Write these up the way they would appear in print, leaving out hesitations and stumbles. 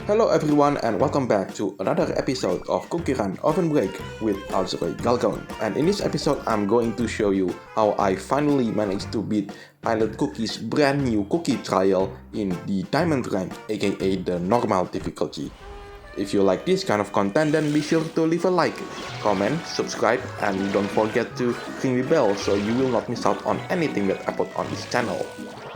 Hello everyone and welcome back to another episode of CookieRunOvenBreak with Alzeroy Galcon. And in this episode I'm going to show you how I finally managed to beat Pilotcookie's brand new cookie trial in the DiamondRank, aka the normal difficulty. If you like this kind of content, then be sure to leave a like, comment, subscribe, and don't forget to ring the bell so you will not miss out on anything that I put on this channel.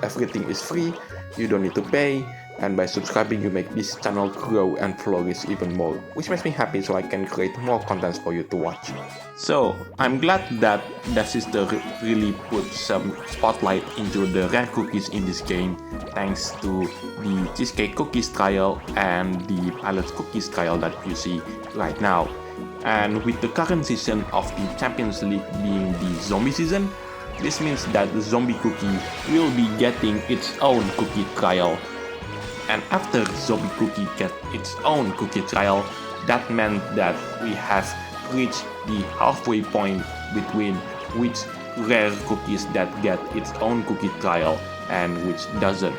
Everything is free, you don't need to pay, and by subscribing you make this channel grow and flourish even more, which makes me happy so I can create more contents for you to watch. So, I'm glad that Devsisters really put some spotlight into the rare cookies in this game, thanks to the Cheesecake Cookies trial and the Pilotcookies trial that you see right now. And with the current season of the Champions League being the zombie season, this means that the zombie cookie will be getting its own cookie trial. And after Zombie Cookie get its own cookie trial, that meant that we have reached the halfway point between which rare cookies that get its own cookie trial and which doesn't.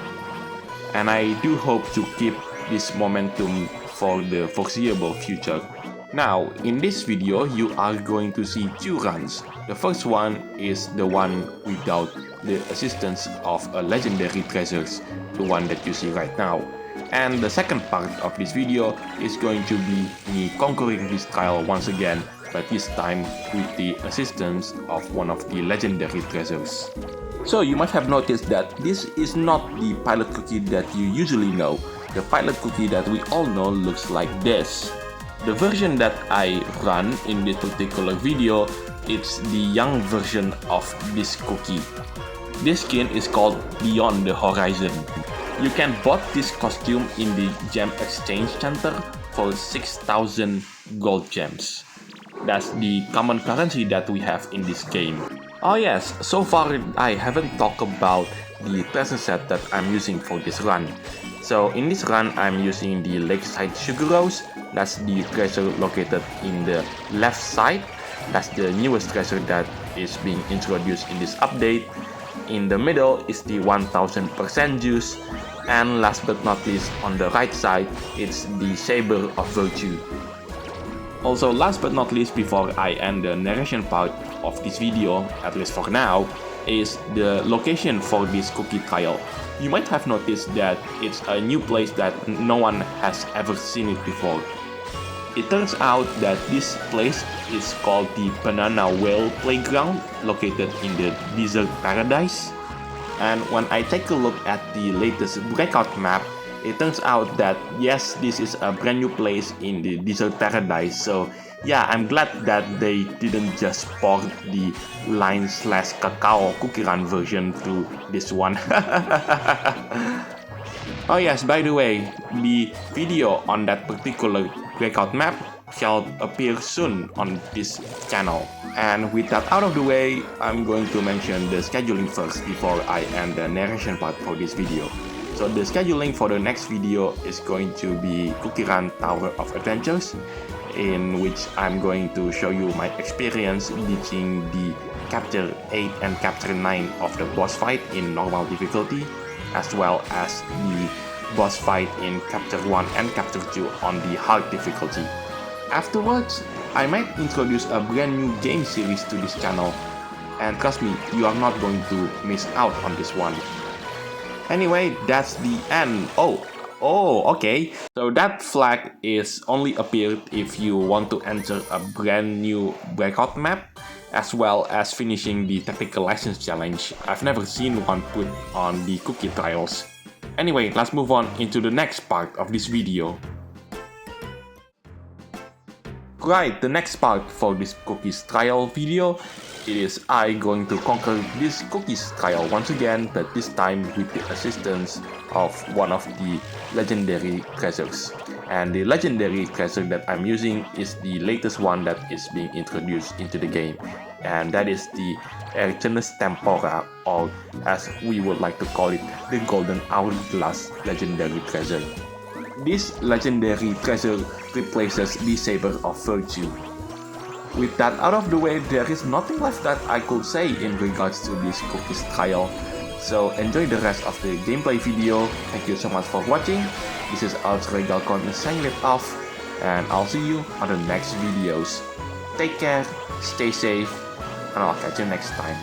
And I do hope to keep this momentum for the foreseeable future. Now, in this video, you are going to see two runs. The first one is the one without the assistance of a legendary treasures, the one that you see right now. And the second part of this video is going to be me conquering this trial once again, but this time with the assistance of one of the legendary treasures. So you must have noticed that this is not the pilot cookie that you usually know. The pilot cookie that we all know looks like this. The version that I run in this particular video, it's the young version of this cookie. This skin is called Beyond the Horizon. You can bought this costume in the Gem Exchange Center for 6,000 gold gems. That's the common currency that we have in this game. Oh yes, so far I haven't talked about the treasure set that I'm using for this run. So in this run I'm using the Lakeside Sugar Rose. That's the treasure located in the left side. That's the newest treasure that is being introduced in this update. In the middle is the 1000% juice, and last but not least on the right side it's the Saber of Virtue. Also, last but not least, before I end the narration part of this video, at least for now, is the location for this cookie trial. You might have noticed that it's a new place that no one has ever seen it before. It turns out that this place is called the Banana Whale Playground, located in the Desert Paradise. And when I take a look at the latest breakout map, it turns out that yes, this is a brand new place in the Desert Paradise. So yeah, I'm glad that they didn't just port the Line/Cacao Cookie Run version to this one. Oh yes, by the way, the video on that particular breakout map shall appear soon on this channel. And with that out of the way, I'm going to mention the scheduling first before I end the narration part for this video. So the scheduling for the next video is going to be CookieRun Tower of Adventures, in which I'm going to show you my experience beating the Chapter 8 and Chapter 9 of the boss fight in normal difficulty, as well as the boss fight in Chapter 1 and Chapter 2 on the hard difficulty. Afterwards, I might introduce a brand new game series to this channel, and trust me, you are not going to miss out on this one. Anyway, that's the end. Oh, okay. So that flag is only appeared if you want to enter a brand new breakout map, as well as finishing the technical license challenge. I've never seen one put on the cookie trials. Anyway, let's move on into the next part of this video. Right, the next part for this cookies trial video is I going to conquer this cookies trial once again, but this time with the assistance of one of the legendary treasures. And the legendary treasure that I'm using is the latest one that is being introduced into the game, and that is the Ergenes Tempora, or as we would like to call it, the Golden Hourglass legendary treasure. This legendary treasure replaces the Saber of Virtue. With that out of the way, there is nothing left that I could say in regards to this cookies trial. So enjoy the rest of the gameplay video. Thank you so much for watching. This is Galcon signing it off, and I'll see you on the next videos. Take care, stay safe, and I'll catch you next time.